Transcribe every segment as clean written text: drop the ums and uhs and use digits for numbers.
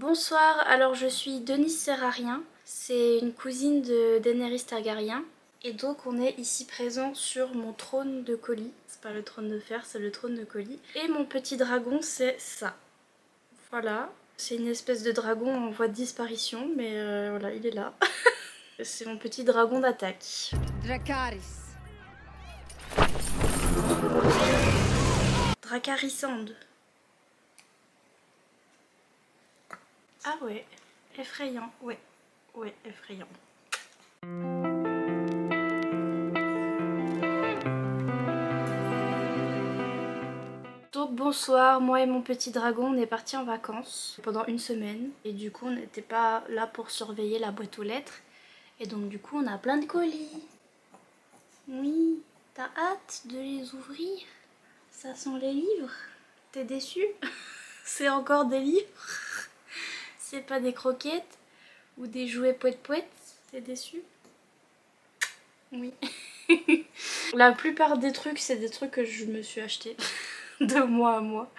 Bonsoir, alors je suis Denise Serrarien, c'est une cousine de Daenerys Targaryen. Et donc on est ici présent sur mon trône de colis. C'est pas le trône de fer, c'est le trône de colis. Et mon petit dragon c'est ça. Voilà, c'est une espèce de dragon en voie de disparition, mais voilà, il est là. C'est mon petit dragon d'attaque. Dracarys. Dracarysand. Ah ouais, effrayant, ouais, effrayant. Donc bonsoir, moi et mon petit dragon, on est partis en vacances pendant une semaine. Et du coup, on n'était pas là pour surveiller la boîte aux lettres. Et donc du coup, on a plein de colis. Oui, t'as hâte de les ouvrir? Ça sent les livres. T'es déçu? C'est encore des livres? C'est pas des croquettes ou des jouets poète-poète? T'es déçu? Oui. La plupart des trucs, c'est des trucs que je me suis acheté de mois à mois.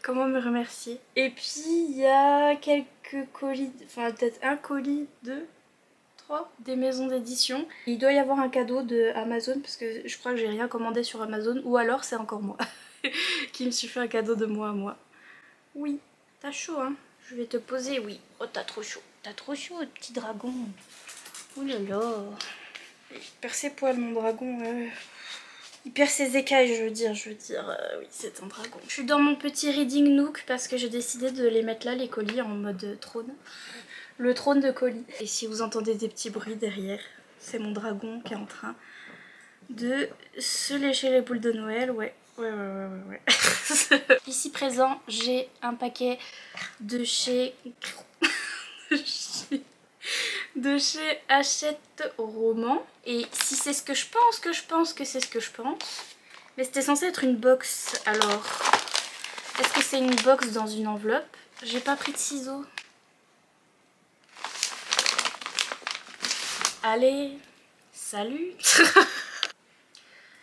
Comment me remercier? Et puis il y a quelques colis, enfin peut-être un colis, deux, trois, des maisons d'édition. Il doit y avoir un cadeau de Amazon parce que je crois que j'ai rien commandé sur Amazon, ou alors c'est encore moi qui me suis fait un cadeau de mois à mois. Oui, t'as chaud hein? Je vais te poser, oui. Oh t'as trop chaud petit dragon. Ouh là là. Il perd ses poils mon dragon. Il perd ses écailles, je veux dire, oui, c'est un dragon. Je suis dans mon petit reading nook parce que j'ai décidé de les mettre là, les colis, en mode trône. Le trône de colis. Et si vous entendez des petits bruits derrière, c'est mon dragon qui est en train de se lécher les boules de Noël, ouais. Ici présent, j'ai un paquet de chez... de chez Hachette Roman. Et si c'est ce que je pense que c'est ce que je pense. Mais c'était censé être une box. Alors, est-ce que c'est une box dans une enveloppe? J'ai pas pris de ciseaux. Allez, salut.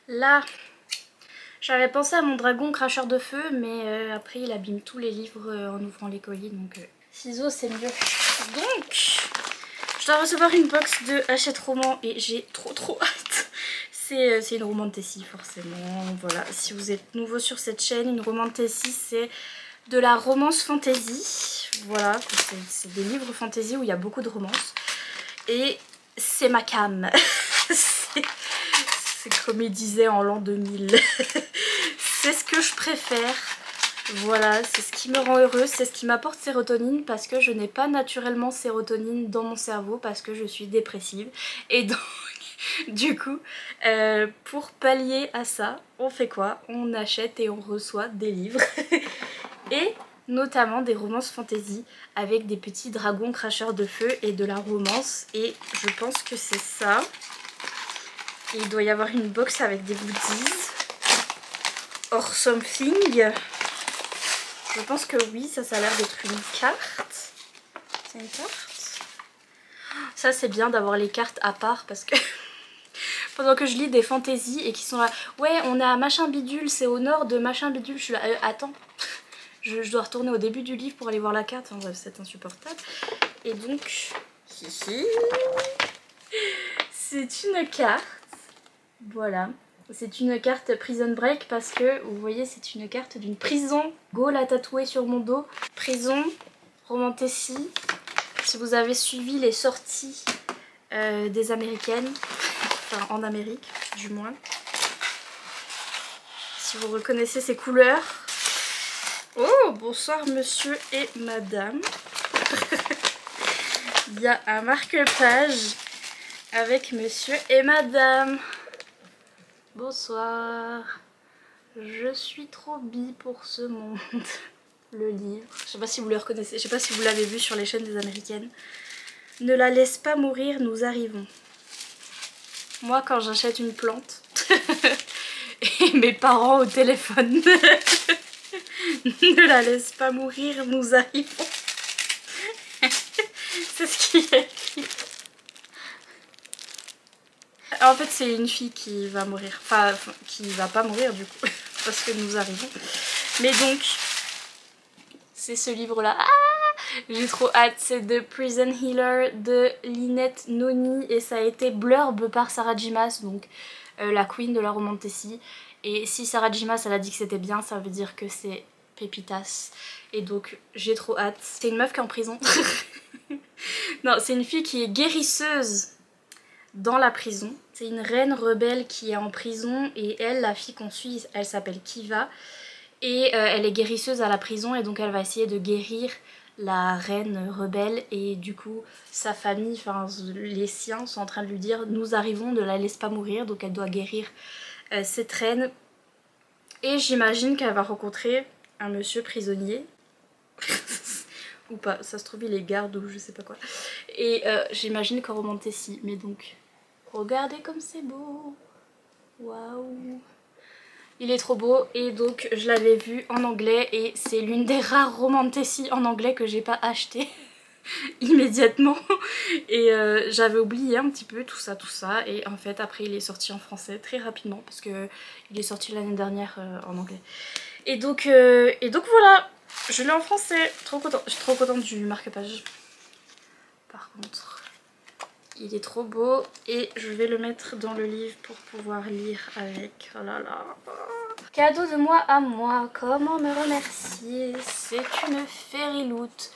Là, j'avais pensé à mon dragon cracheur de feu, mais après il abîme tous les livres en ouvrant les colis. Donc ciseaux c'est mieux. Donc... je dois recevoir une box de Hachette Roman et j'ai trop hâte. C'est une romantécie forcément. Voilà, si vous êtes nouveau sur cette chaîne, une romantécie c'est de la romance fantasy. Voilà, c'est des livres fantasy où il y a beaucoup de romance. Et c'est ma cam. C'est comme il disait en l'an 2000. C'est ce que je préfère. Voilà, c'est ce qui me rend heureuse, c'est ce qui m'apporte sérotonine parce que je n'ai pas naturellement sérotonine dans mon cerveau parce que je suis dépressive. Et donc, du coup, pour pallier à ça, on fait quoi? On achète et on reçoit des livres. Et notamment des romances fantasy avec des petits dragons cracheurs de feu et de la romance. Et je pense que c'est ça. Et il doit y avoir une box avec des goodies. Or something. Je pense que oui, ça a l'air d'être une carte. C'est une carte. Ça c'est bien d'avoir les cartes à part parce que pendant que je lis des fantaisies et qui sont là, ouais on est à machin bidule, c'est au nord de machin bidule, je suis là, attends, je dois retourner au début du livre pour aller voir la carte, enfin, bref c'est insupportable. Et donc, c'est une carte, voilà. C'est une carte Prison Break parce que, vous voyez, c'est une carte d'une prison. Go l'a tatouée sur mon dos. Prison, romantécie. Si vous avez suivi les sorties des américaines, enfin en Amérique du moins. Si vous reconnaissez ces couleurs. Oh, bonsoir monsieur et madame. Il y a un marque-page avec monsieur et madame. Bonsoir, je suis trop bi pour ce monde. Le livre, je sais pas si vous le reconnaissez, je sais pas si vous l'avez vu sur les chaînes des américaines. Ne la laisse pas mourir, nous arrivons. Moi quand j'achète une plante, et mes parents au téléphone, ne la laisse pas mourir, nous arrivons. C'est ce qui est écrit. En fait c'est une fille qui va mourir, enfin qui va pas mourir du coup, parce que nous arrivons. Mais donc, c'est ce livre là. Ah, J'ai trop hâte. C'est The Prison Healer de Lynette Noni et ça a été blurb par Sarah J Maas, donc la queen de la romantasy. Et si Sarah J Maas elle a dit que c'était bien, ça veut dire que c'est pépitas. Et donc j'ai trop hâte. C'est une meuf qui est en prison. Non, c'est une fille qui est guérisseuse dans la prison. C'est une reine rebelle qui est en prison et elle, la fille qu'on suit, elle s'appelle Kiva. Et elle est guérisseuse à la prison et donc elle va essayer de guérir la reine rebelle et du coup sa famille, enfin les siens sont en train de lui dire nous arrivons, ne la laisse pas mourir, donc elle doit guérir cette reine. Et j'imagine qu'elle va rencontrer un monsieur prisonnier ou pas, ça se trouve il est garde ou je sais pas quoi. Et j'imagine qu'en romantasy, mais donc regardez comme c'est beau, waouh. Il est trop beau et donc je l'avais vu en anglais et c'est l'une des rares romantasy en anglais que j'ai pas acheté immédiatement. Et j'avais oublié un petit peu tout ça et en fait après il est sorti en français très rapidement parce que il est sorti l'année dernière en anglais. Et donc voilà, je l'ai en français, trop contente. Je suis trop contente du marque-page. Par contre, il est trop beau et je vais le mettre dans le livre pour pouvoir lire avec. Oh là là. Cadeau de moi à moi, comment me remercier? C'est une Fairy Loot.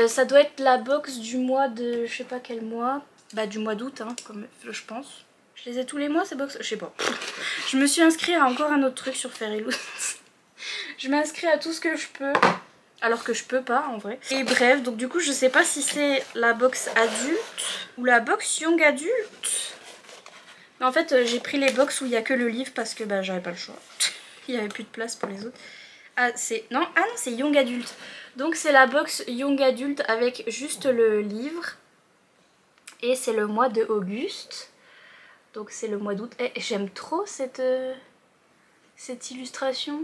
Ça doit être la box du mois de je sais pas quel mois. Bah du mois d'août hein, comme je pense. Je les ai tous les mois ces box, je sais pas. Je me suis inscrite à encore un autre truc sur Fairy Loot. Je m'inscris à tout ce que je peux. Alors que je peux pas en vrai. Et bref, donc du coup je sais pas si c'est la box adulte ou la box young adulte. Mais en fait j'ai pris les box où il y a que le livre parce que bah j'avais pas le choix. Il y avait plus de place pour les autres. Ah c'est non, ah non c'est young adulte. Donc c'est la box young adulte avec juste le livre. Et c'est le mois de Auguste. Donc c'est le mois d'août. Et j'aime trop cette illustration.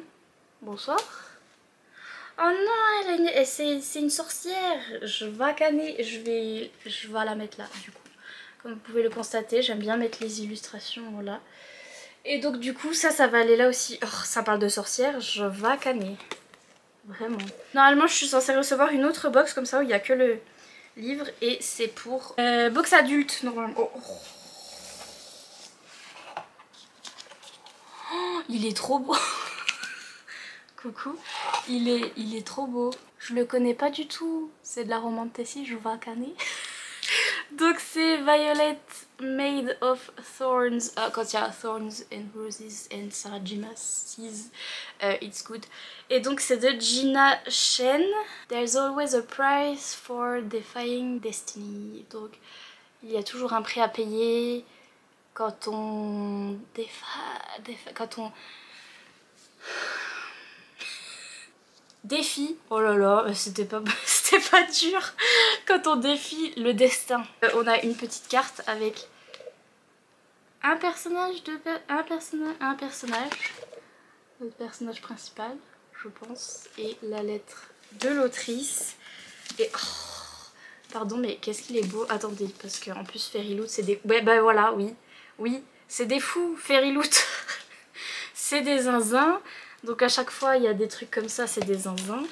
Bonsoir. Oh non, c'est une sorcière. Je vais canner, je vais la mettre là du coup. Comme vous pouvez le constater, j'aime bien mettre les illustrations là. Et donc du coup ça va aller là aussi. Oh, ça parle de sorcière, je vais canner. Vraiment. Normalement je suis censée recevoir une autre box comme ça où il n'y a que le livre et c'est pour box adulte normalement. Oh. Oh, il est trop beau. Coucou, il est trop beau. Je le connais pas du tout. C'est de la romantasy, je vais canner. Donc c'est Violet Made of Thorns. Quand il y a Thorns and Roses and Sarah J Maas, it's good. Et donc c'est de Gina Shen. There's always a price for defying destiny. Donc il y a toujours un prix à payer quand on quand on défie, oh là là, c'était pas dur, quand on défie le destin. On a une petite carte avec un personnage, le personnage principal, je pense, et la lettre de l'autrice. Et oh, pardon, mais qu'est-ce qu'il est beau. Attendez, parce qu'en plus Fairy Loot, c'est des... Ouais, bah voilà, oui, c'est des fous, Fairy Loot. C'est des zinzins. Donc à chaque fois il y a des trucs comme ça, c'est des zinzins.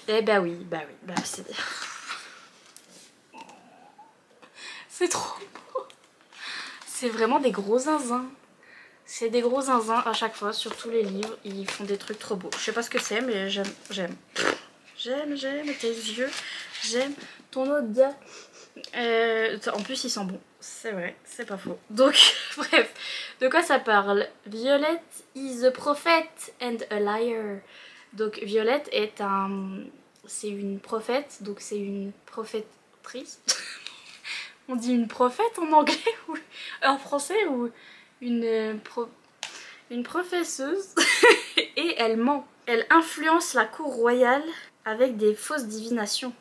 Eh bah oui, c'est des... C'est trop beau. C'est vraiment des gros zinzins. C'est des gros zinzins à chaque fois, sur tous les livres. Ils font des trucs trop beaux. Je sais pas ce que c'est, mais j'aime. J'aime tes yeux. J'aime ton odeur. En plus, ils sont bons. C'est vrai, c'est pas faux. Donc, bref. De quoi ça parle? Violet is a prophet and a liar. Donc, Violette est c'est une prophète. Donc, c'est une prophétrice. On dit une prophète en anglais ou en français ou une professeuse. Et elle ment. Elle influence la cour royale avec des fausses divinations.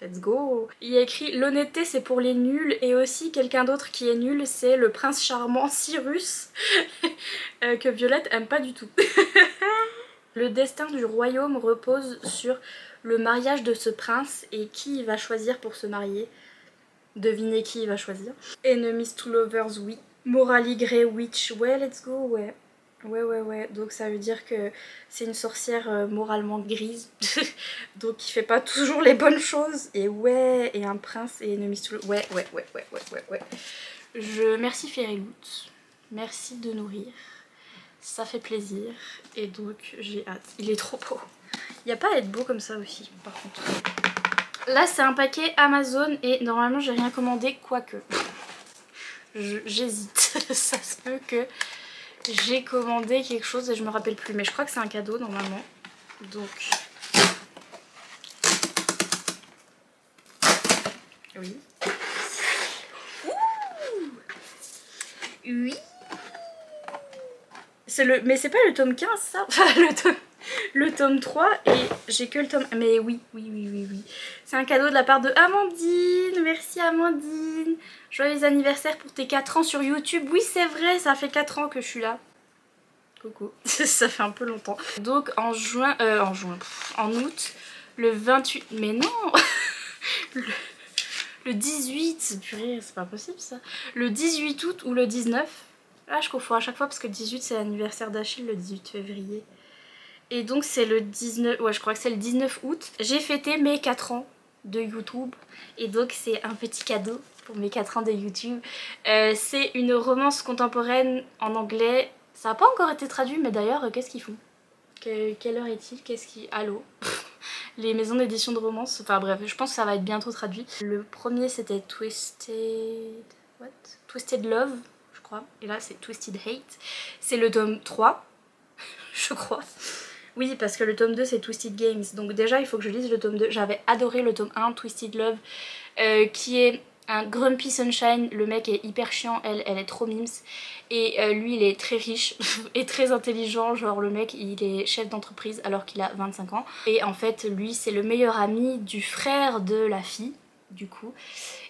Let's go. Il y a écrit l'honnêteté c'est pour les nuls et aussi quelqu'un d'autre qui est nul, c'est le prince charmant Cyrus que Violette aime pas du tout. Le destin du royaume repose sur le mariage de ce prince et qui il va choisir pour se marier. Devinez qui il va choisir. Enemies to lovers, oui. Morally Grey Witch, ouais let's go, ouais. Ouais, donc ça veut dire que c'est une sorcière moralement grise, donc qui fait pas toujours les bonnes choses, et ouais, et un prince et ennemi sous le... Ouais. Merci Fairyloot, merci de nourrir, ça fait plaisir, et donc j'ai hâte, il est trop beau. Il n'y a pas à être beau comme ça aussi, par contre. Là c'est un paquet Amazon, et normalement j'ai rien commandé, quoique. J'hésite, ça se peut que... j'ai commandé quelque chose et je me rappelle plus, mais je crois que c'est un cadeau normalement. Donc oui. Ouh oui. Mais c'est pas le tome 15 ça. Enfin le tome 3 et j'ai que le tome... Mais oui. C'est un cadeau de la part de Amandine. Merci Amandine. Joyeux anniversaire pour tes 4 ans sur YouTube. Oui c'est vrai, ça fait 4 ans que je suis là. Coucou. Ça fait un peu longtemps. Donc en août, le 28... Mais non le 18, purée, c'est pas possible ça. Le 18 août ou le 19. Là je confonds à chaque fois parce que le 18 c'est l'anniversaire d'Achille, le 18 février. Et donc c'est le 19... Ouais je crois que c'est le 19 août. J'ai fêté mes 4 ans de YouTube. Et donc c'est un petit cadeau pour mes 4 ans de YouTube. C'est une romance contemporaine en anglais. Ça n'a pas encore été traduit, mais d'ailleurs, qu'est-ce qu'ils font? Quelle heure est-il? Qu'est-ce qui... Allô? Les maisons d'édition de romance, enfin bref, je pense que ça va être bientôt traduit. Le premier c'était Twisted... What? Twisted Love, je crois. Et là c'est Twisted Hate. C'est le tome 3, je crois. Oui, parce que le tome 2 c'est Twisted Games. Donc déjà il faut que je lise le tome 2. J'avais adoré le tome 1, Twisted Love, qui est un Grumpy Sunshine. Le mec est hyper chiant, elle est trop mimes. Et lui il est très riche et très intelligent. Genre le mec il est chef d'entreprise alors qu'il a 25 ans. Et en fait lui c'est le meilleur ami du frère de la fille du coup.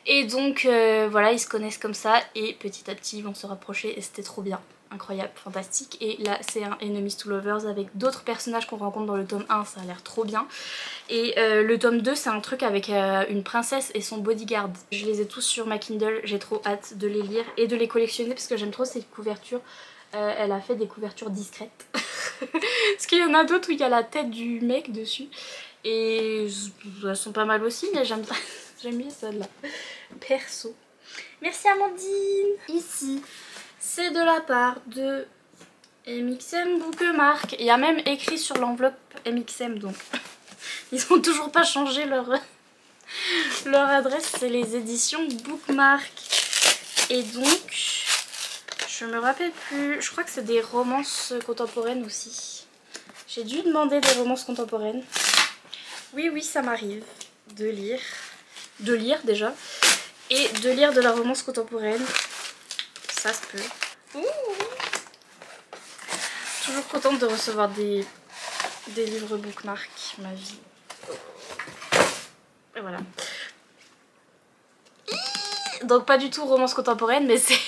Et donc voilà, ils se connaissent comme ça et petit à petit ils vont se rapprocher et c'était trop bien. Incroyable, fantastique. Et là c'est un Enemies to Lovers avec d'autres personnages qu'on rencontre dans le tome 1, ça a l'air trop bien. Et le tome 2 c'est un truc avec une princesse et son bodyguard. Je les ai tous sur ma Kindle, j'ai trop hâte de les lire et de les collectionner parce que j'aime trop ces couvertures. Elle a fait des couvertures discrètes. Parce qu'il y en a d'autres où il y a la tête du mec dessus. Et elles sont pas mal aussi, mais j'aime bien celle-là. Perso. Merci Amandine. Ici, c'est de la part de MXM Bookmark. Il y a même écrit sur l'enveloppe MXM, donc ils ont toujours pas changé leur adresse. C'est les éditions Bookmark. Et donc, je me rappelle plus, je crois que c'est des romances contemporaines aussi. J'ai dû demander des romances contemporaines. Oui, ça m'arrive de lire déjà, et de lire de la romance contemporaine, ça se peut. Ouh. Toujours contente de recevoir des livres Bookmark, ma vie. Et voilà. Donc pas du tout romance contemporaine, mais c'est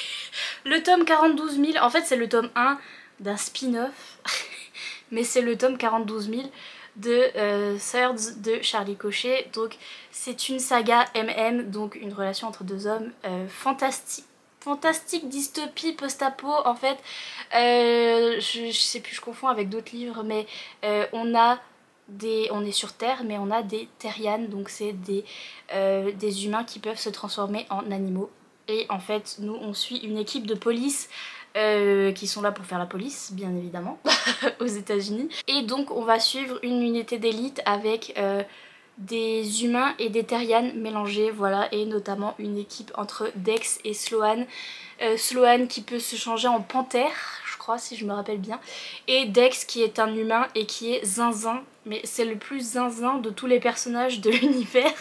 le tome 42 000, en fait c'est le tome 1 d'un spin-off, mais c'est le tome 42 000 de Thirds de Charlie Cochet. Donc c'est une saga MM, donc une relation entre deux hommes, fantastique dystopie post-apo en fait. Je sais plus, je confonds avec d'autres livres, mais on est sur Terre, mais on a des terrianes, donc c'est des humains qui peuvent se transformer en animaux. Et en fait nous on suit une équipe de police qui sont là pour faire la police, bien évidemment, aux États-Unis. Et donc on va suivre une unité d'élite avec des humains et des terrianes mélangés, voilà, et notamment une équipe entre Dex et Sloane. Sloane qui peut se changer en panthère, je crois, si je me rappelle bien, et Dex qui est un humain et qui est zinzin, mais c'est le plus zinzin de tous les personnages de l'univers,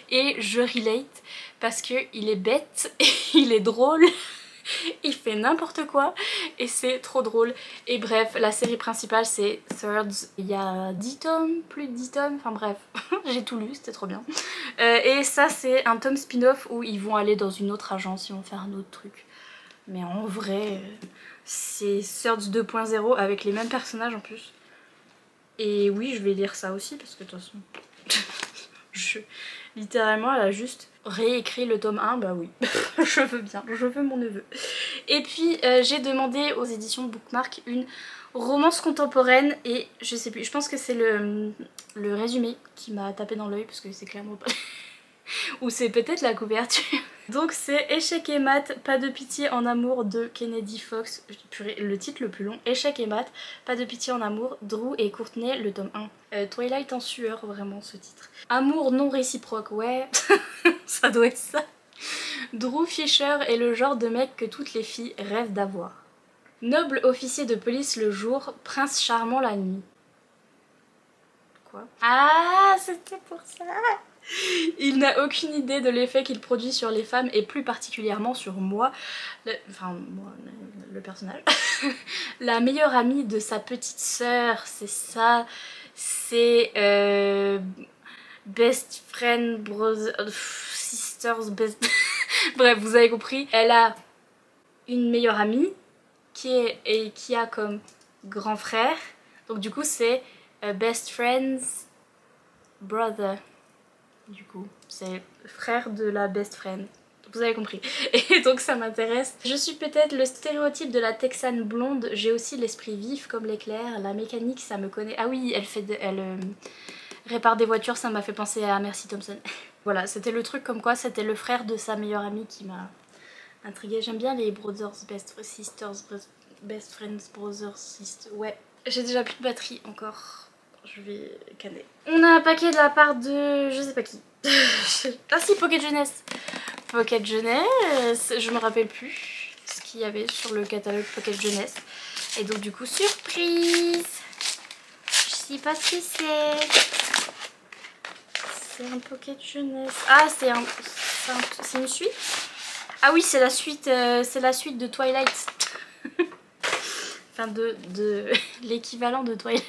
et je relate parce qu'il est bête, et il est drôle, il fait n'importe quoi et c'est trop drôle. Et bref, la série principale c'est Thirds. Il y a 10 tomes, plus de 10 tomes, enfin bref, j'ai tout lu, c'était trop bien. Et ça c'est un tome spin-off où ils vont aller dans une autre agence, ils vont faire un autre truc. Mais en vrai, c'est Thirds 2.0 avec les mêmes personnages en plus. Et oui, je vais lire ça aussi parce que de toute façon, littéralement elle a juste réécrit le tome 1, bah oui, je veux bien, je veux mon neveu. Et puis j'ai demandé aux éditions Bookmark une romance contemporaine et je sais plus, je pense que c'est le résumé qui m'a tapé dans l'œil parce que c'est clairement pas... ou c'est peut-être la couverture. Donc c'est Échec et mat, pas de pitié en amour de Kennedy Fox. Purée, le titre le plus long. Échec et mat, pas de pitié en amour, Drew et Courtney, le tome 1. Twilight en sueur, vraiment ce titre. Amour non réciproque, ouais, ça doit être ça. Drew Fisher est le genre de mec que toutes les filles rêvent d'avoir. Noble officier de police le jour, prince charmant la nuit. Quoi? Ah, c'était pour ça. Il n'a aucune idée de l'effet qu'il produit sur les femmes et plus particulièrement sur moi, le personnage. La meilleure amie de sa petite sœur, c'est ça. C'est best friend, brother, sisters, best... Bref, vous avez compris. Elle a une meilleure amie qui a comme grand frère. Donc du coup c'est best friends brother. Du coup c'est frère de la best friend. Vous avez compris. Et donc ça m'intéresse. Je suis peut-être le stéréotype de la texane blonde. J'ai aussi l'esprit vif comme l'éclair. La mécanique ça me connaît. Ah oui, elle répare des voitures, ça m'a fait penser à Mercy Thompson. Voilà, c'était le truc comme quoi c'était le frère de sa meilleure amie qui m'a intriguée. J'aime bien les brothers, best sisters, best friends, brothers, sisters. Ouais, j'ai déjà plus de batterie encore. Je vais canner. On a un paquet de la part de... je sais pas qui. Ah si, Pocket Jeunesse. Pocket Jeunesse, je me rappelle plus ce qu'il y avait sur le catalogue Pocket Jeunesse. Et donc du coup, surprise. Je sais pas ce que c'est. C'est un Pocket Jeunesse. Ah, c'est une suite. Ah oui, c'est la suite de Twilight. Enfin de l'équivalent de Twilight.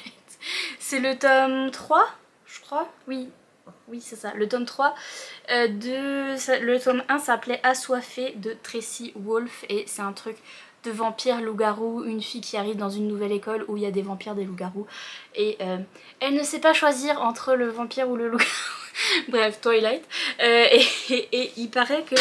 C'est le tome 3, je crois. Oui, c'est ça, le tome 3. Le tome 1 s'appelait Assoiffé de Tracy Wolff et c'est un truc de vampire, loup-garou, une fille qui arrive dans une nouvelle école où il y a des vampires, des loups-garous et elle ne sait pas choisir entre le vampire ou le loup-garou. Bref, Twilight. Et il paraît que...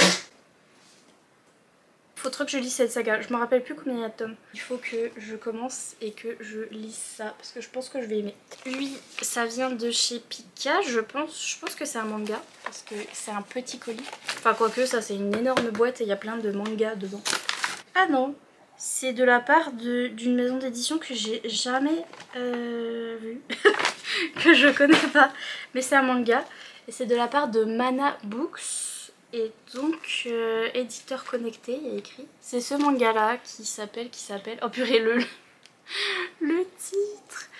Faudrait que je lise cette saga, je me rappelle plus combien il y a de tomes. Il faut que je commence et que je lise ça parce que je pense que je vais aimer. Lui, ça vient de chez Pika, je pense que c'est un manga parce que c'est un petit colis. Enfin quoique ça c'est une énorme boîte et il y a plein de mangas dedans. Ah non, c'est de la part d'une maison d'édition que j'ai jamais vue, que je connais pas. Mais c'est un manga et c'est de la part de Mana Books. Et donc, éditeur connecté, il y a écrit. C'est ce manga là qui s'appelle... Oh purée, le titre.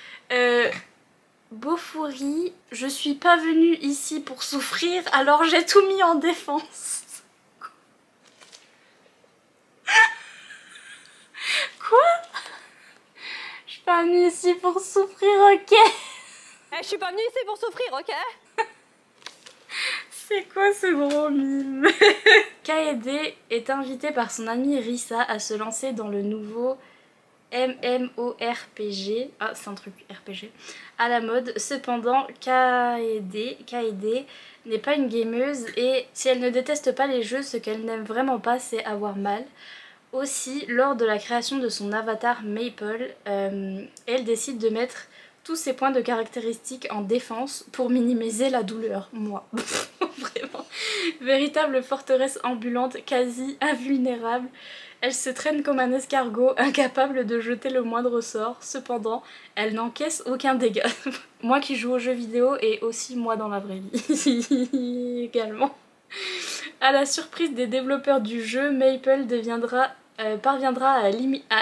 Bofuri, je suis pas venue ici pour souffrir, alors j'ai tout mis en défense. Quoi? Je suis pas venue ici pour souffrir, ok? Je suis pas venue ici pour souffrir, ok? C'est quoi ce gros mime? Kaede est invité par son amie Risa à se lancer dans le nouveau MMORPG, ah c'est un truc RPG, à la mode. Cependant, Kaede n'est pas une gameuse et si elle ne déteste pas les jeux, ce qu'elle n'aime vraiment pas c'est avoir mal. Aussi, lors de la création de son avatar Maple, elle décide de mettre tous ses points de caractéristiques en défense pour minimiser la douleur. Moi, vraiment. Véritable forteresse ambulante, quasi invulnérable. Elle se traîne comme un escargot, incapable de jeter le moindre sort. Cependant, elle n'encaisse aucun dégât. Moi qui joue aux jeux vidéo et aussi moi dans la vraie vie également. À la surprise des développeurs du jeu, Maple parviendra à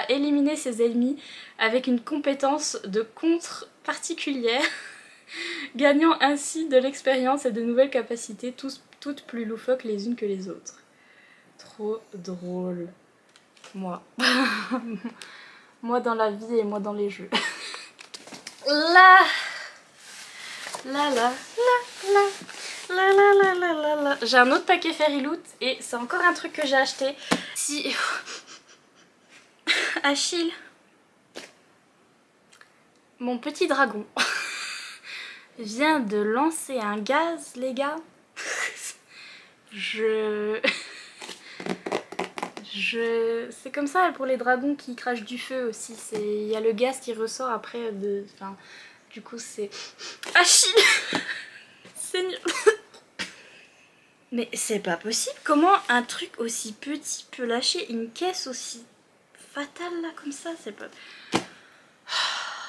éliminer ses ennemis avec une compétence de contre particulière, gagnant ainsi de l'expérience et de nouvelles capacités, toutes plus loufoques les unes que les autres. Trop drôle. Moi. Moi dans la vie et moi dans les jeux. J'ai un autre paquet Fairy Loot et c'est encore un truc que j'ai acheté. Si... Achille, mon petit dragon vient de lancer un gaz, les gars. Je C'est comme ça pour les dragons qui crachent du feu aussi. Il y a le gaz qui ressort après de... Enfin, du coup c'est... Achille. C'est nul. Mais c'est pas possible. Comment un truc aussi petit peut lâcher une caisse aussi fatale là comme ça? C'est pas...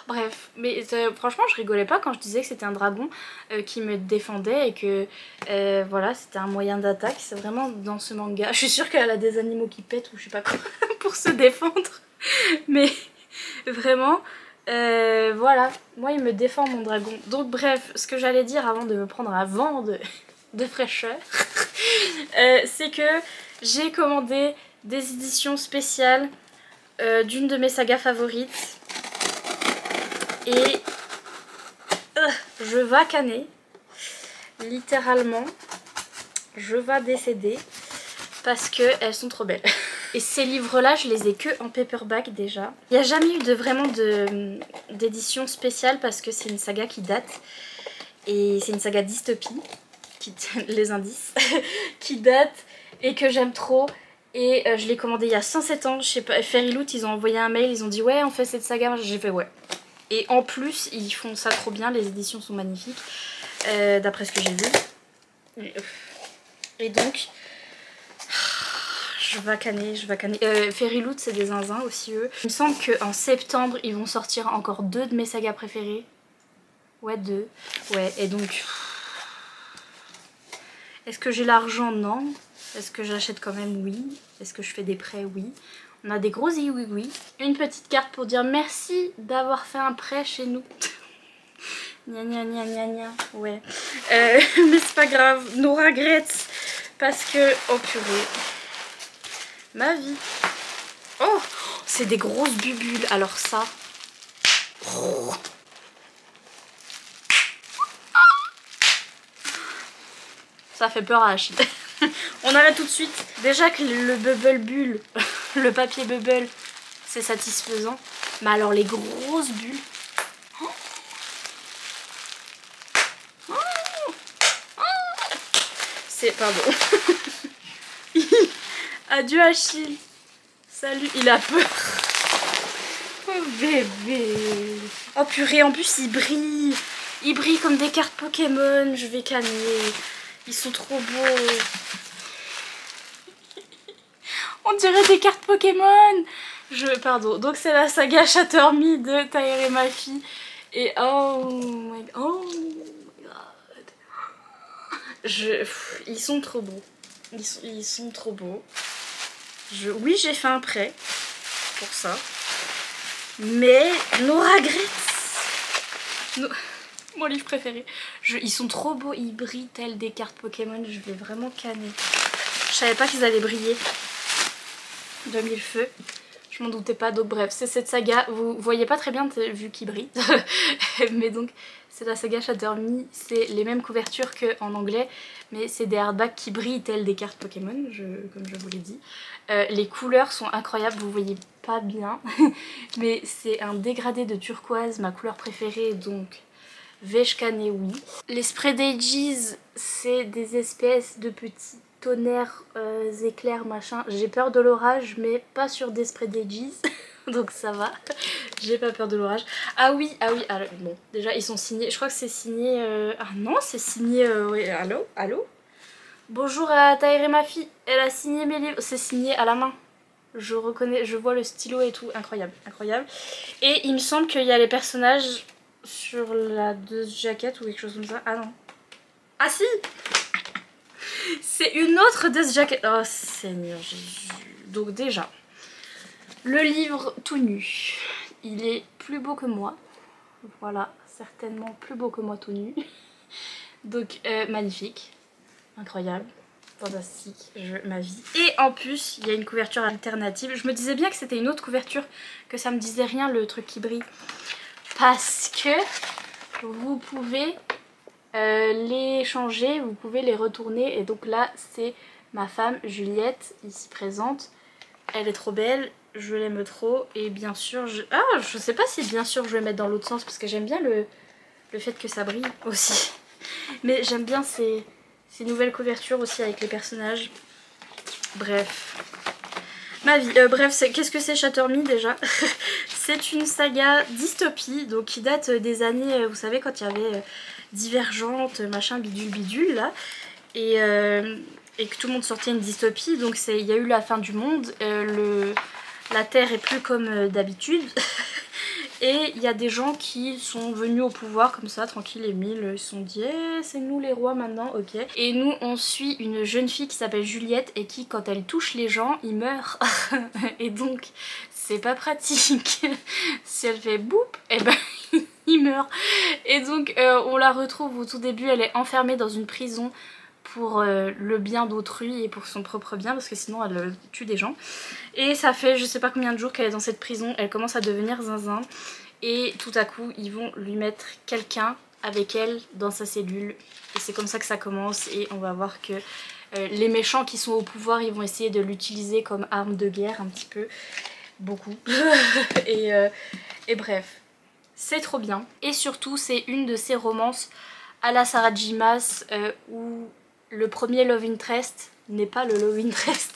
Bref, mais franchement je rigolais pas quand je disais que c'était un dragon qui me défendait et que voilà, c'était un moyen d'attaque. C'est vraiment dans ce manga. Je suis sûre qu'elle a des animaux qui pètent ou je sais pas quoi pour se défendre. Mais vraiment, voilà, moi il me défend mon dragon. Donc bref, ce que j'allais dire avant de me prendre un vent de fraîcheur, c'est que j'ai commandé des éditions spéciales d'une de mes sagas favorites. Et je vais canner, littéralement, je vais décéder parce qu'elles sont trop belles. Et ces livres-là, je les ai que en paperback déjà. Il n'y a jamais eu vraiment d'édition spéciale parce que c'est une saga qui date. Et c'est une saga dystopie, les indices, qui date et que j'aime trop. Et je l'ai commandé il y a 107 ans, je sais pas, Fairyloot, ils ont envoyé un mail, ils ont dit ouais on fait cette saga, j'ai fait ouais. Et en plus, ils font ça trop bien, les éditions sont magnifiques, d'après ce que j'ai vu. Et donc, je vais canner. Fairyloot, c'est des zinzins aussi, eux. Il me semble qu'en septembre, ils vont sortir encore 2 de mes sagas préférées. Ouais, 2. Ouais, et donc... Est-ce que j'ai l'argent? Non. Est-ce que j'achète quand même? Oui. Est-ce que je fais des prêts? Oui. On a des gros oui. Une petite carte pour dire merci d'avoir fait un prêt chez nous. Gna gna gna gna gna. Ouais. Mais c'est pas grave. No regrets. Parce que... Oh purée. Ma vie. Oh, c'est des grosses bubules. Alors ça... Oh. Ça fait peur à Achille. On arrête tout de suite. Déjà que le bubble bulle, le papier bubble, c'est satisfaisant. Mais alors les grosses bulles. C'est... Pardon. Adieu Achille. Salut, il a peur. Oh bébé. Oh purée, en plus il brille. Il brille comme des cartes Pokémon. Je vais canner. Ils sont trop beaux. On dirait des cartes Pokémon. Pardon. Donc c'est la saga Shatter Me de Taïre Mafi. Et oh my god. Ils sont trop beaux. Ils sont trop beaux. Oui, j'ai fait un prêt pour ça. Mais no regrets. Mon livre préféré. Ils sont trop beaux, ils brillent tels des cartes Pokémon. Je vais vraiment canner. Je savais pas qu'ils allaient briller de mille feux. Je m'en doutais pas. Donc bref, c'est cette saga. Vous voyez pas très bien vu qu'ils brillent. Mais donc c'est la saga Shatter Me. C'est les mêmes couvertures qu'en anglais. Mais c'est des hardbacks qui brillent tels des cartes Pokémon, comme je vous l'ai dit. Les couleurs sont incroyables, vous voyez pas bien. Mais c'est un dégradé de turquoise, ma couleur préférée, donc vais-je canner? Oui. Les Spread Ages, c'est des espèces de petits tonnerres éclairs machin. J'ai peur de l'orage, mais pas sur des Spread Ages. Donc ça va, j'ai pas peur de l'orage. Ah oui, alors, bon, déjà ils sont signés, je crois que c'est signé... Ah non, c'est signé... Oui, allô. Bonjour à Taïre Mafi, elle a signé mes livres, c'est signé à la main. Je reconnais, je vois le stylo et tout, incroyable. Et il me semble qu'il y a les personnages sur la deuxième jaquette ou quelque chose comme ça. Ah non. Ah si. C'est une autre deuxième jaquette. Oh Seigneur Jésus. Donc déjà... Le livre tout nu, il est plus beau que moi, voilà, certainement plus beau que moi tout nu. Donc magnifique, incroyable, fantastique, ma vie. Et en plus, il y a une couverture alternative. Je me disais bien que c'était une autre couverture, que ça me disait rien le truc qui brille. Parce que vous pouvez les changer, vous pouvez les retourner. Et donc là, c'est ma femme Juliette, ici présente. Elle est trop belle. Je l'aime trop et bien sûr je sais pas si bien sûr je vais mettre dans l'autre sens parce que j'aime bien le fait que ça brille aussi. Mais j'aime bien ces nouvelles couvertures aussi avec les personnages. Bref. Ma vie. Bref, qu'est-ce que c'est Shatter Me déjà? C'est une saga dystopie, donc qui date des années, vous savez, quand il y avait Divergente, machin, bidule, bidule, là. Et que tout le monde sortait une dystopie, donc il y a eu la fin du monde, la Terre est plus comme d'habitude. Et il y a des gens qui sont venus au pouvoir comme ça, tranquille et mille, ils se sont dit eh, c'est nous les rois maintenant, ok. Et nous on suit une jeune fille qui s'appelle Juliette et qui quand elle touche les gens, ils meurent. Et donc c'est pas pratique. Si elle fait boum, et ben il meurt. Et donc on la retrouve au tout début, elle est enfermée dans une prison pour le bien d'autrui et pour son propre bien parce que sinon elle tue des gens. Et ça fait je sais pas combien de jours qu'elle est dans cette prison, elle commence à devenir zinzin et tout à coup ils vont lui mettre quelqu'un avec elle dans sa cellule et c'est comme ça que ça commence et on va voir que les méchants qui sont au pouvoir ils vont essayer de l'utiliser comme arme de guerre un petit peu, beaucoup. Et bref, c'est trop bien et surtout c'est une de ces romances à la Sarah J. Maas où le premier love interest n'est pas le love interest.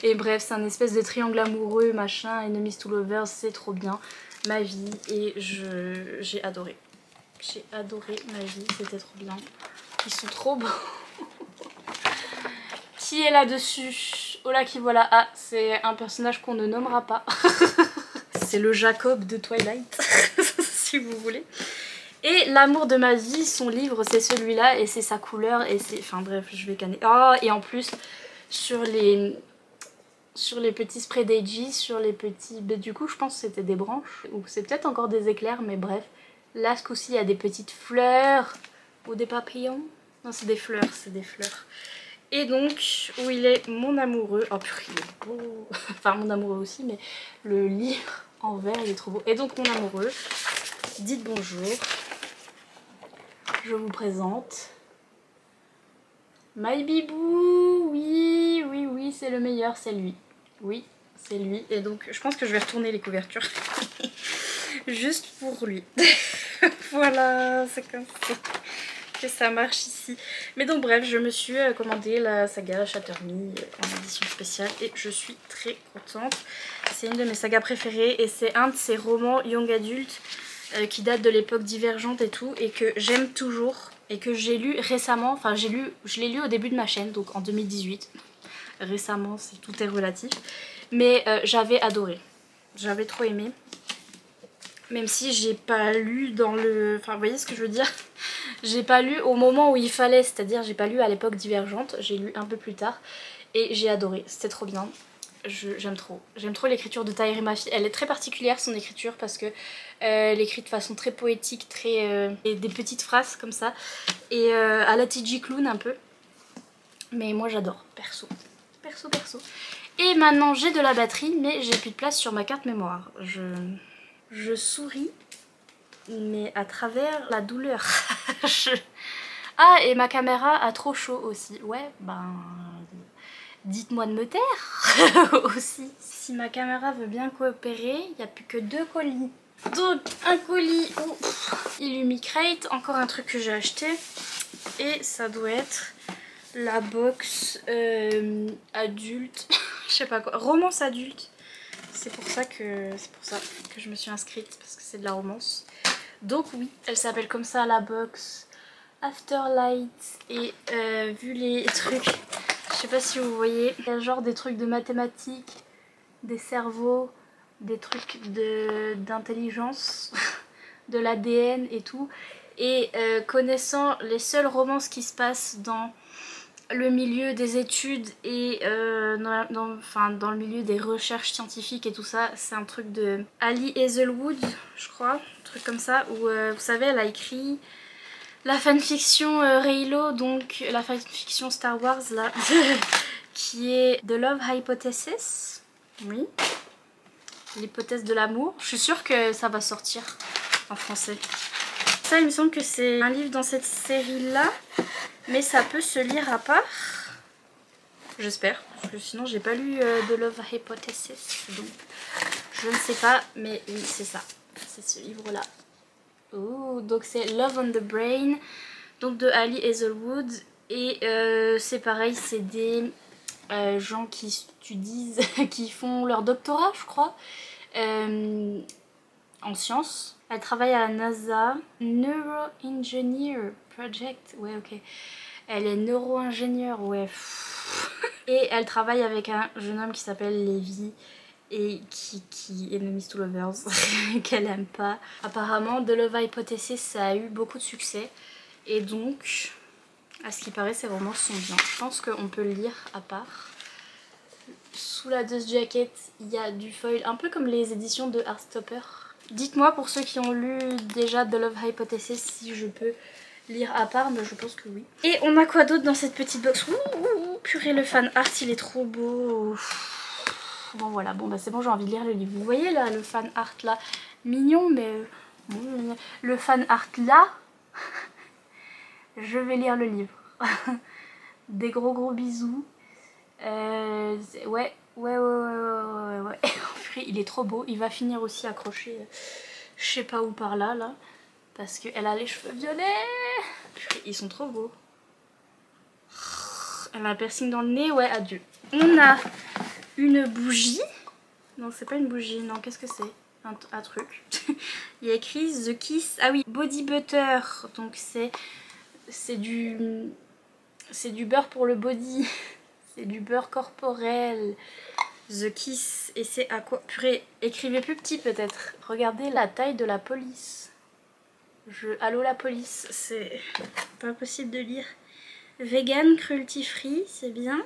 Et bref, c'est un espèce de triangle amoureux, machin, enemies to lovers, c'est trop bien. Ma vie, et j'ai adoré. J'ai adoré ma vie, c'était trop bien. Ils sont trop beaux. Qui est là-dessus? Oh là qui voilà. Ah, c'est un personnage qu'on ne nommera pas. C'est le Jacob de Twilight, si vous voulez. Et l'amour de ma vie, son livre, c'est celui-là et c'est sa couleur et c'est... Enfin bref, je vais canner. Oh, et en plus, sur les petits sprays d'Eiji, sur les petits... Mais du coup, je pense que c'était des branches ou c'est peut-être encore des éclairs, mais bref. Là, ce coup-ci, il y a des petites fleurs ou des papillons. Non, c'est des fleurs, c'est des fleurs. Et donc, où il est mon amoureux. Oh purée, il est beau. Enfin, mon amoureux aussi, mais le livre en vert, il est trop beau. Et donc, mon amoureux, dites bonjour. Je vous présente My Bibou. Oui, oui, oui, c'est le meilleur, c'est lui. Oui, c'est lui. Et donc, je pense que je vais retourner les couvertures. Juste pour lui. Voilà, c'est comme ça que ça marche ici. Mais donc bref, je me suis commandé la saga Shatter Me en édition spéciale et je suis très contente. C'est une de mes sagas préférées et c'est un de ces romans young adultes qui date de l'époque Divergente et tout et que j'aime toujours et que j'ai lu récemment, enfin je l'ai lu au début de ma chaîne, donc en 2018. Récemment, tout est relatif. Mais j'avais adoré, j'avais trop aimé. Même si j'ai pas lu dans le... Enfin vous voyez ce que je veux dire? J'ai pas lu au moment où il fallait, c'est-à-dire j'ai pas lu à l'époque Divergente, j'ai lu un peu plus tard et j'ai adoré, c'était trop bien. J'aime trop. J'aime trop l'écriture de Tahereh Mafi. Elle est très particulière son écriture parce que elle écrit de façon très poétique, et des petites phrases comme ça. Et à la TG Clown un peu. Mais moi j'adore, perso. Perso. Et maintenant j'ai de la batterie mais j'ai plus de place sur ma carte mémoire. Je souris mais à travers la douleur. Ah et ma caméra a trop chaud aussi. Ouais ben... dites-moi de me taire aussi. Si ma caméra veut bien coopérer, il n'y a plus que 2 colis. Donc un colis où Illumicrate, encore un truc que j'ai acheté. Et ça doit être la box adulte, je sais pas quoi, romance adulte. C'est pour ça que je me suis inscrite, parce que c'est de la romance. Donc oui, elle s'appelle comme ça la box Afterlight. Et vu les trucs... Je sais pas si vous voyez, il y a genre des trucs de mathématiques, des cerveaux, des trucs d'intelligence, de l'ADN et tout. Et connaissant les seules romances qui se passent dans le milieu des études et dans le milieu des recherches scientifiques et tout ça, c'est un truc de Ali Hazelwood, je crois, un truc comme ça, où vous savez, elle a écrit... la fanfiction Reylo, donc la fanfiction Star Wars là, qui est The Love Hypothesis, oui, l'hypothèse de l'amour. Je suis sûre que ça va sortir en français. Ça il me semble que c'est un livre dans cette série là, mais ça peut se lire à part. J'espère, parce que sinon j'ai pas lu The Love Hypothesis, donc je ne sais pas, mais oui c'est ça, c'est ce livre là. Oh, donc c'est Love on the Brain, donc de Ali Hazelwood et c'est pareil, c'est des gens qui studient, qui font leur doctorat je crois, en sciences. Elle travaille à la NASA, Neuroengineer Project, ouais ok. Elle est neuro-ingénieure, ouais. Et elle travaille avec un jeune homme qui s'appelle Levi et qui enemies to lovers, qu'elle aime pas. Apparemment, The Love Hypothesis, ça a eu beaucoup de succès. Et donc, à ce qui paraît, c'est vraiment son bien. Je pense qu'on peut le lire à part. Sous la dust jacket, il y a du foil, un peu comme les éditions de Heartstopper. Dites-moi pour ceux qui ont lu déjà The Love Hypothesis si je peux lire à part, mais je pense que oui. Et on a quoi d'autre dans cette petite box? Ouh, purée, le fan art, il est trop beau. Bon voilà, bon bah c'est bon, j'ai envie de lire le livre. Vous voyez là, le fan art là, mignon, mais le fan art là, je vais lire le livre. Des gros bisous. Ouais. Il est trop beau, il va finir aussi accroché, je sais pas où par là, parce qu'elle a les cheveux violets. Ils sont trop beaux. Elle a un piercing dans le nez, ouais, adieu. On a une bougie. Non, c'est pas une bougie, non, qu'est-ce que c'est? Un truc. Il y a écrit The Kiss. Ah oui, Body Butter. Donc c'est du beurre pour le body. C'est du beurre corporel. The Kiss. Et c'est à quoi? Purée, écrivez plus petit peut-être. Regardez la taille de la police. Allô la police, c'est pas possible de lire. Vegan, cruelty free, c'est bien.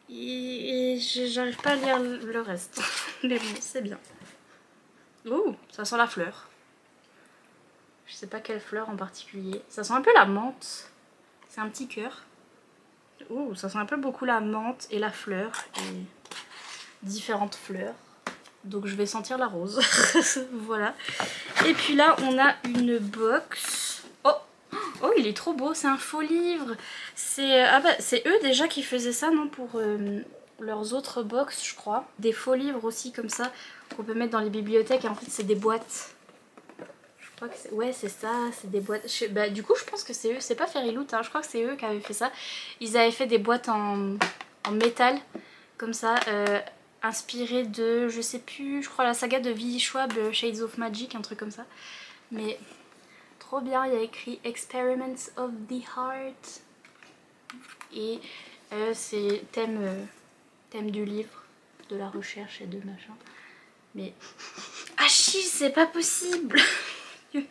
Et j'arrive pas à lire le reste. Mais bon, c'est bien. Oh, ça sent la fleur. Je sais pas quelle fleur en particulier. Ça sent un peu la menthe. C'est un petit cœur. Oh, ça sent un peu beaucoup la menthe et la fleur. Et différentes fleurs. Donc je vais sentir la rose. Voilà. Et puis là, on a une box. Oh, il est trop beau. C'est un faux livre. C'est eux déjà qui faisaient ça, non? Pour leurs autres box, je crois. Des faux livres aussi comme ça qu'on peut mettre dans les bibliothèques. Et en fait, c'est des boîtes. Je crois que ouais, c'est ça. C'est des boîtes. Du coup, je pense que c'est eux. C'est pas Fairyloot, hein. Je crois que c'est eux qui avaient fait ça. Ils avaient fait des boîtes en métal comme ça. Inspiré de, je sais plus, je crois la saga de V.E. Schwab, Shades of Magic, un truc comme ça. Mais trop bien, il y a écrit Experiments of the Heart. Et c'est thème du livre, de la recherche et de machin. Mais Achille, c'est pas possible. You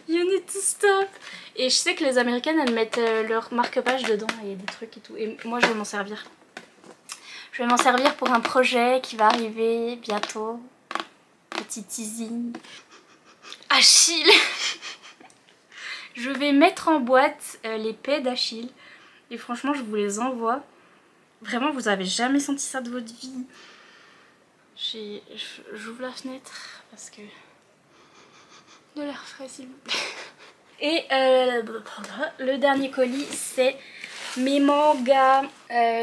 need to stop. Et je sais que les Américaines, elles mettent leur marque-page dedans et des trucs et tout. Et moi, je vais m'en servir. Je vais m'en servir pour un projet qui va arriver bientôt. Petit teasing. Achille. Je vais mettre en boîte les paix d'Achille. Et franchement, je vous les envoie. Vraiment, vous avez jamais senti ça de votre vie. J'ouvre la fenêtre parce que... de l'air frais, s'il vous plaît. Et le dernier colis, c'est... mes mangas.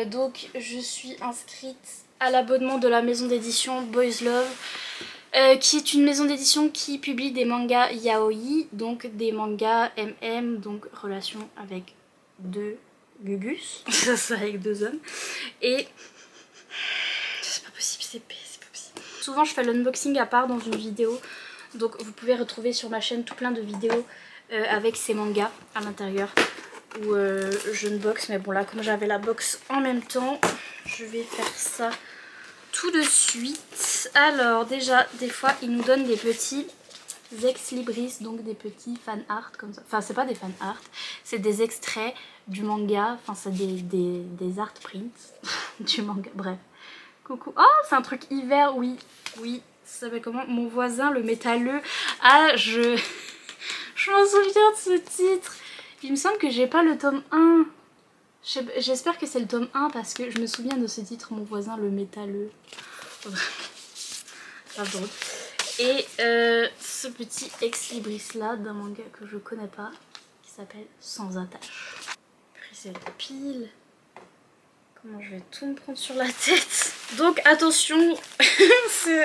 Donc je suis inscrite à l'abonnement de la maison d'édition Boys Love, qui est une maison d'édition qui publie des mangas yaoi, donc des mangas MM, donc relation avec deux gugus, ça avec deux hommes. Et c'est pas possible, c'est pas possible. Souvent je fais l'unboxing à part dans une vidéo, donc vous pouvez retrouver sur ma chaîne tout plein de vidéos avec ces mangas à l'intérieur. Où je ne boxe, mais bon là comme j'avais la box en même temps, je vais faire ça tout de suite. Alors déjà des fois ils nous donnent des petits ex libris, donc des petits fan art comme ça. Enfin c'est pas des fan art, c'est des extraits du manga, enfin c'est des art prints du manga, bref. Coucou, oh c'est un truc hiver, oui, ça s'appelle comment? Mon voisin le métalleux. Ah je m'en souviens de ce titre. Il me semble que j'ai pas le tome 1. J'espère que c'est le tome 1 parce que je me souviens de ce titre, Mon voisin le métalleux. Grave drôle. Et ce petit ex-libris là d'un manga que je connais pas, qui s'appelle Sans attache. Pris cette pile. Comment je vais tout me prendre sur la tête. Donc attention,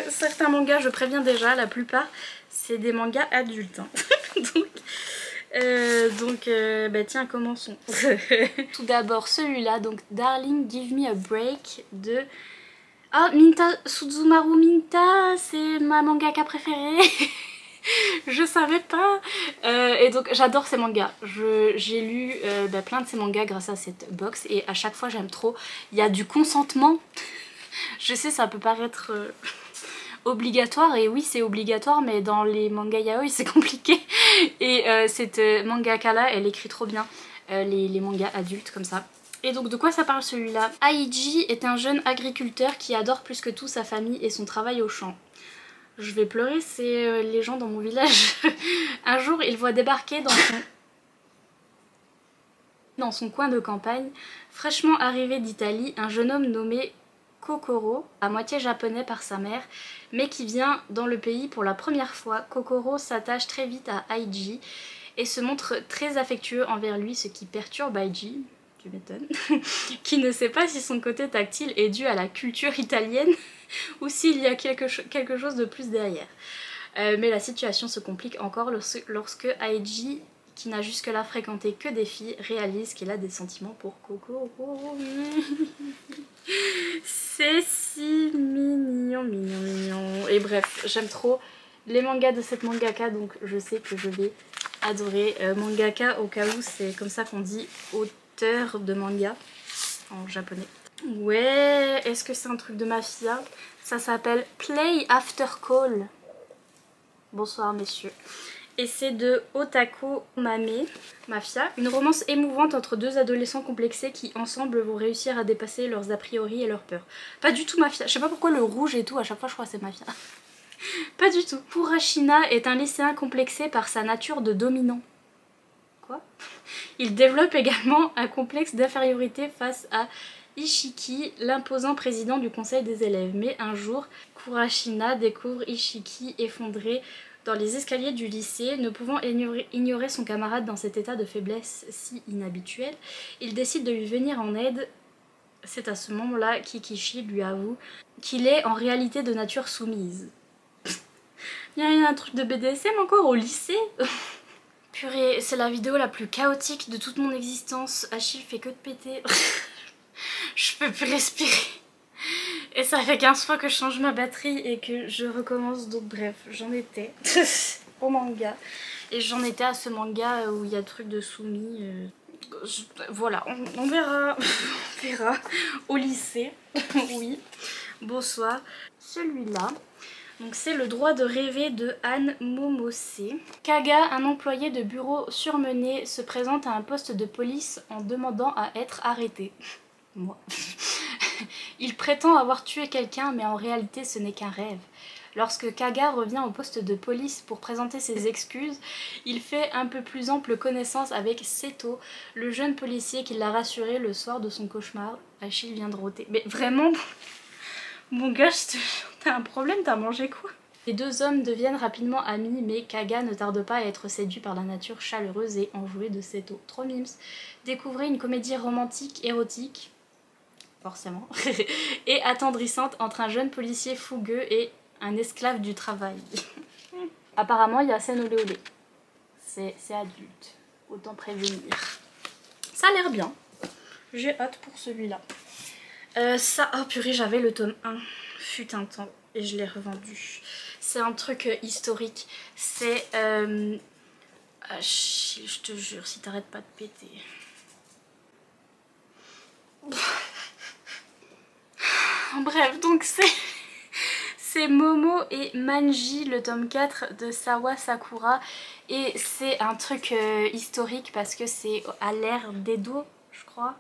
certains mangas, je préviens déjà, la plupart c'est des mangas adultes. Hein. Donc Bah tiens, commençons. Tout d'abord celui-là, donc Darling Give Me a Break de... Ah, Minta Suzumaru Minta, c'est ma mangaka préférée. Je savais pas. Et donc j'adore ces mangas. J'ai lu plein de ces mangas grâce à cette box et à chaque fois j'aime trop. Il y a du consentement. Je sais, ça peut paraître obligatoire, et oui c'est obligatoire, mais dans les mangas yaoi c'est compliqué. Et cette mangaka là, elle écrit trop bien les mangas adultes comme ça. Et donc de quoi ça parle celui-là? Aiji est un jeune agriculteur qui adore plus que tout sa famille et son travail au champ. Je vais pleurer, c'est les gens dans mon village. Un jour il voit débarquer dans son coin de campagne, fraîchement arrivé d'Italie, un jeune homme nommé Kokoro, à moitié japonais par sa mère, mais qui vient dans le pays pour la première fois. Kokoro s'attache très vite à Aiji et se montre très affectueux envers lui, ce qui perturbe Aiji, tu m'étonnes, qui ne sait pas si son côté tactile est dû à la culture italienne ou s'il y a quelque chose de plus derrière. Mais la situation se complique encore lorsque Aiji, qui n'a jusque-là fréquenté que des filles, réalise qu'il a des sentiments pour Kokoro. C'est si mignon, mignon, mignon. Et bref, j'aime trop les mangas de cette mangaka, donc je sais que je vais adorer. Mangaka, au cas où, c'est comme ça qu'on dit auteur de manga en japonais. Ouais, est-ce que c'est un truc de mafia? Ça s'appelle Play After Call. Bonsoir messieurs. Et c'est de Otako Mame Mafia, une romance émouvante entre deux adolescents complexés qui ensemble vont réussir à dépasser leurs a priori et leurs peurs. Pas du tout mafia, je sais pas pourquoi le rouge et tout, à chaque fois je crois que c'est mafia. Pas du tout. Furashina est un lycéen complexé par sa nature de dominant. Quoi? Il développe également un complexe d'infériorité face à Ishiki, l'imposant président du conseil des élèves. Mais un jour, Kurashina découvre Ishiki effondré dans les escaliers du lycée. Ne pouvant ignorer son camarade dans cet état de faiblesse si inhabituel, il décide de lui venir en aide. C'est à ce moment-là qu'Ikishi lui avoue qu'il est en réalité de nature soumise. Il y a un truc de BDSM encore au lycée. Purée, c'est la vidéo la plus chaotique de toute mon existence. Achille fait que de péter. Je peux plus respirer. Et ça fait 15 fois que je change ma batterie et que je recommence, donc bref, j'en étais au manga. Et j'en étais à ce manga où il y a truc de soumis. Voilà, on verra. On verra au lycée. Oui. Bonsoir. Celui-là, donc c'est Le droit de rêver de Anne Momose. Kaga, un employé de bureau surmené, se présente à un poste de police en demandant à être arrêté. Moi. Il prétend avoir tué quelqu'un, mais en réalité ce n'est qu'un rêve. Lorsque Kaga revient au poste de police pour présenter ses excuses, il fait un peu plus ample connaissance avec Seto, le jeune policier qui l'a rassuré le soir de son cauchemar. Achille vient de rôter. Mais vraiment, mon gars, t'as un problème, t'as mangé quoi? Les deux hommes deviennent rapidement amis, mais Kaga ne tarde pas à être séduit par la nature chaleureuse et enjouée de Seto. Trop mimes. Découvrez une comédie romantique, érotique, forcément, et attendrissante entre un jeune policier fougueux et un esclave du travail. Apparemment, il y a scène olé olé. C'est adulte, autant prévenir. Ça a l'air bien. J'ai hâte pour celui-là. Oh purée, j'avais le tome 1, fut un temps, et je l'ai revendu. C'est un truc historique. C'est... je te jure, si t'arrêtes pas de péter. Bref, donc c'est Momo et Manji, le tome 4 de Sawa Sakura. Et c'est un truc historique parce que c'est à l'ère d'Edo, je crois.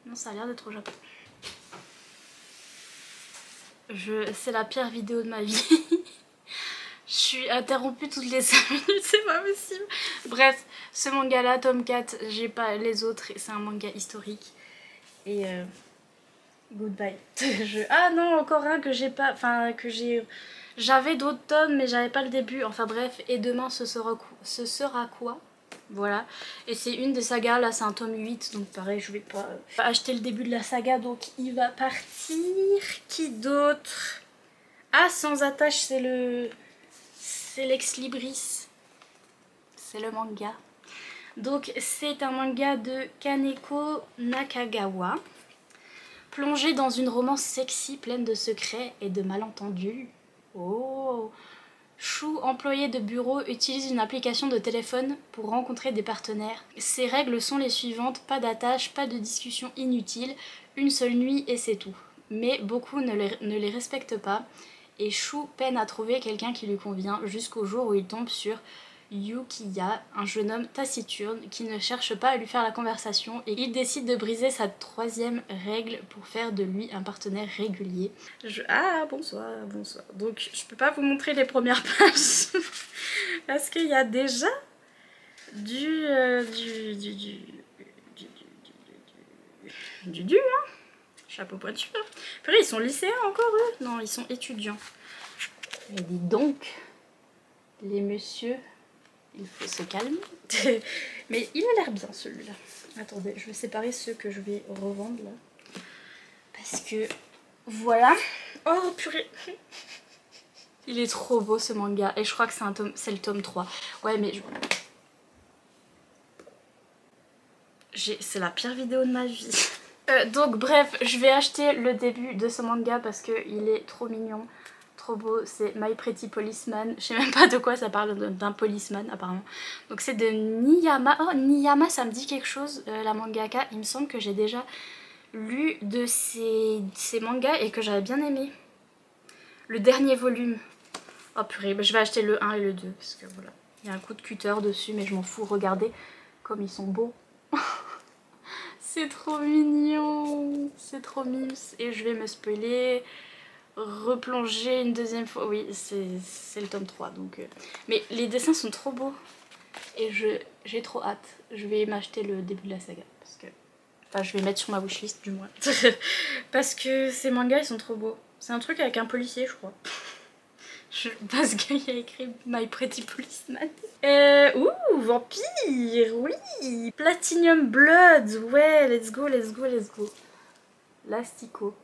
Non, ça a l'air d'être au Japon. C'est la pire vidéo de ma vie. Je suis interrompue toutes les 5 minutes, c'est pas possible. Bref, ce manga là, tome 4, j'ai pas les autres, c'est un manga historique. Et goodbye. Ah non, encore un que j'ai pas, enfin que j'avais d'autres tomes mais j'avais pas le début, enfin bref. Et demain ce sera quoi? Voilà, et c'est une des sagas, là c'est un tome 8, donc pareil je vais pas acheter le début de la saga, donc il va partir. Qui d'autre? Ah, Sans attache, c'est l'ex libris. c'est le manga. Donc c'est un manga de Kaneko Nakagawa, plongé dans une romance sexy pleine de secrets et de malentendus. Oh! Shu, employé de bureau, utilise une application de téléphone pour rencontrer des partenaires. Ses règles sont les suivantes: pas d'attache, pas de discussion inutile, une seule nuit et c'est tout. Mais beaucoup ne les respectent pas et Shu peine à trouver quelqu'un qui lui convient jusqu'au jour où il tombe sur Yukiya, un jeune homme taciturne qui ne cherche pas à lui faire la conversation, et il décide de briser sa troisième règle pour faire de lui un partenaire régulier. Ah bonsoir, bonsoir. Donc je peux pas vous montrer les premières pages parce qu'il y a déjà du hein. Chapeau pointu. Après, ils sont lycéens encore eux? Non, ils sont étudiants. Mais dis donc, les messieurs, il faut se calmer. Mais il a l'air bien celui-là. Attendez, je vais séparer ceux que je vais revendre là. Parce que voilà. Oh purée. Il est trop beau ce manga. Et je crois que c'est le tome 3. Ouais mais c'est la pire vidéo de ma vie. Donc bref, je vais acheter le début de ce manga parce qu'il est trop mignon. Trop beau, c'est My Pretty Policeman. Je sais même pas de quoi ça parle, d'un policeman apparemment. Donc c'est de Niyama. Oh, Niyama, ça me dit quelque chose, la mangaka. Il me semble que j'ai déjà lu de ces mangas et que j'avais bien aimé. Le dernier volume. Oh purée, bah, je vais acheter le 1 et le 2 parce que voilà. Il y a un coup de cutter dessus mais je m'en fous. Regardez comme ils sont beaux. C'est trop mignon. C'est trop mimes. Et je vais me spoiler. Replonger une deuxième fois. Oui, c'est le tome 3 donc mais les dessins sont trop beaux et j'ai trop hâte. Je vais m'acheter le début de la saga parce que enfin je vais mettre sur ma wishlist du moins parce que ces mangas ils sont trop beaux. C'est un truc avec un policier je crois. Parce qu'il y a écrit My Pretty Policeman. Ouh, vampire, oui. Platinum Blood, ouais, let's go, let's go, let's go. Lastico.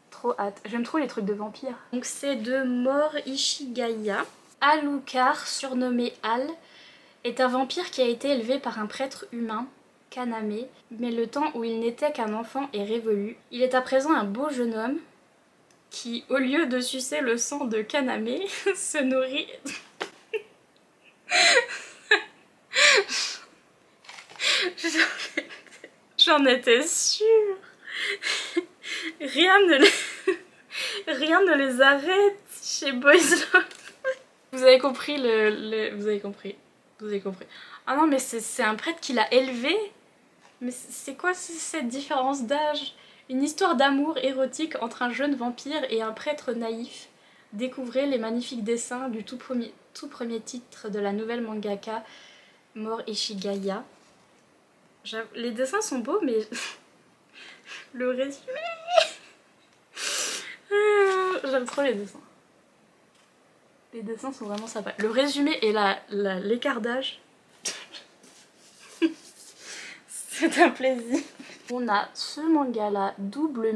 Trop hâte. J'aime trop les trucs de vampires. Donc c'est de Mor Ishigaya. Alucard, surnommé Al, est un vampire qui a été élevé par un prêtre humain, Kaname, mais le temps où il n'était qu'un enfant est révolu. Il est à présent un beau jeune homme qui, au lieu de sucer le sang de Kaname, se nourrit... J'en étais sûre. Rien ne les arrête chez Boys Love. Vous avez compris vous avez compris. Vous avez compris. Ah non mais c'est un prêtre qui l'a élevé. Mais c'est quoi cette différence d'âge? Une histoire d'amour érotique entre un jeune vampire et un prêtre naïf. Découvrez les magnifiques dessins du tout premier titre de la nouvelle mangaka Mor Ishigaya. Les dessins sont beaux mais le résumé... J'aime trop les dessins. Les dessins sont vraiment sympas. Le résumé et l'écart d'âge, c'est un plaisir. On a ce manga là, double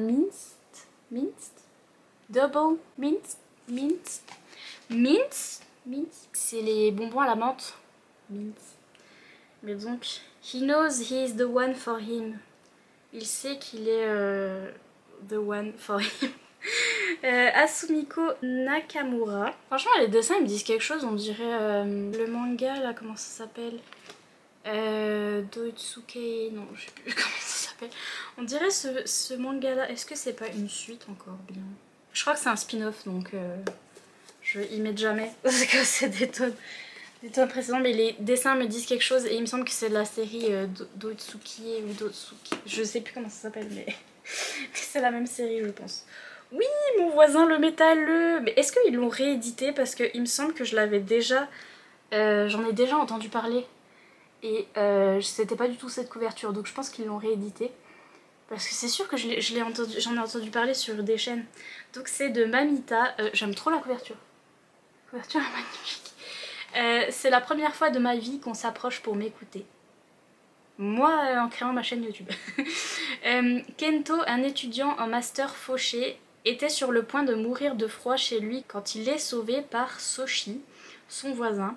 double mince, c'est les bonbons à la menthe. Mince. Mais donc, he knows he is the one for him. Il sait qu'il est the one for him. Asumiko Nakamura. Franchement les dessins ils me disent quelque chose, on dirait le manga là, comment ça s'appelle, Doitsuke, non je sais plus comment ça s'appelle. On dirait ce manga là, est-ce que c'est pas une suite encore bien? Je crois que c'est un spin-off donc je y mets jamais parce que c'est des tomes précédents, mais les dessins me disent quelque chose et il me semble que c'est de la série Doitsuki ou Dotsuki, je sais plus comment ça s'appelle mais c'est la même série je pense. Oui, mon voisin le métalleux. Mais est-ce qu'ils l'ont réédité? Parce qu'il me semble que je l'avais déjà... j'en ai déjà entendu parler. Et c'était pas du tout cette couverture. Donc je pense qu'ils l'ont réédité. Parce que c'est sûr que j'en ai entendu parler sur des chaînes. Donc c'est de Mamita. J'aime trop la couverture. La couverture est magnifique. C'est la première fois de ma vie qu'on s'approche pour m'écouter. Moi, en créant ma chaîne YouTube. Kento, un étudiant en master fauché, était sur le point de mourir de froid chez lui quand il est sauvé par Soshi, son voisin.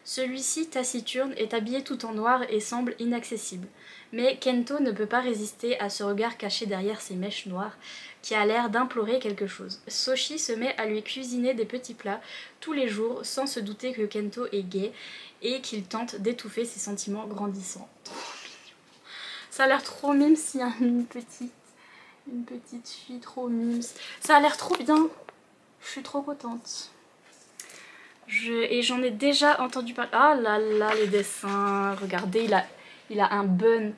Celui-ci, taciturne, est habillé tout en noir et semble inaccessible. Mais Kento ne peut pas résister à ce regard caché derrière ses mèches noires qui a l'air d'implorer quelque chose. Soshi se met à lui cuisiner des petits plats tous les jours sans se douter que Kento est gay et qu'il tente d'étouffer ses sentiments grandissants. Trop mignon. Ça a l'air trop mime s'il y a une petite fille trop mime. Ça a l'air trop bien. Je suis trop contente. Et j'en ai déjà entendu parler. Ah là là, les dessins. Regardez, il a un bun.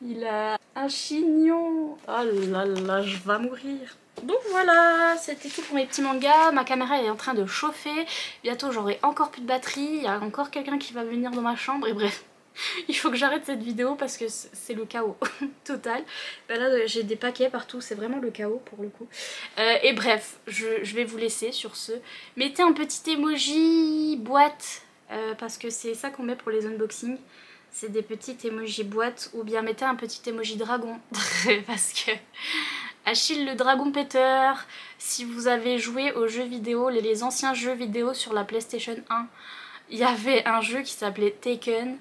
Il a un chignon. Oh là là, je vais mourir. Donc voilà, c'était tout pour mes petits mangas. Ma caméra est en train de chauffer. Bientôt j'aurai encore plus de batterie. Il y a encore quelqu'un qui va venir dans ma chambre. Et bref, il faut que j'arrête cette vidéo parce que c'est le chaos total. Ben là j'ai des paquets partout, c'est vraiment le chaos pour le coup. Et bref, je vais vous laisser sur ce. Mettez un petit emoji boîte parce que c'est ça qu'on met pour les unboxings. C'est des petits emojis boîte, ou bien mettez un petit emoji dragon parce que Achille le dragon péteur. Si vous avez joué aux jeux vidéo, les anciens jeux vidéo sur la PlayStation 1, il y avait un jeu qui s'appelait Taken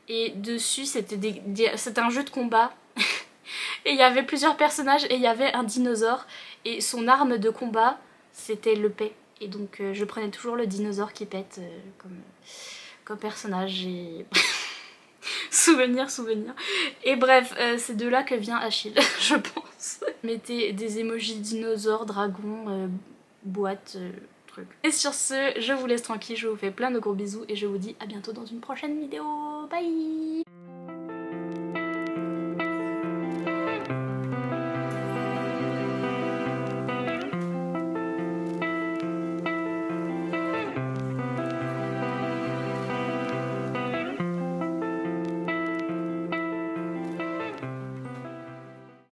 et dessus c'était un jeu de combat et il y avait plusieurs personnages et il y avait un dinosaure et son arme de combat c'était le paix, et donc je prenais toujours le dinosaure qui pète comme personnage. Et souvenir. Et bref, c'est de là que vient Achille, je pense. Mettez des emojis dinosaures, dragons, boîte, truc. Et sur ce, je vous laisse tranquille, je vous fais plein de gros bisous et je vous dis à bientôt dans une prochaine vidéo. Bye!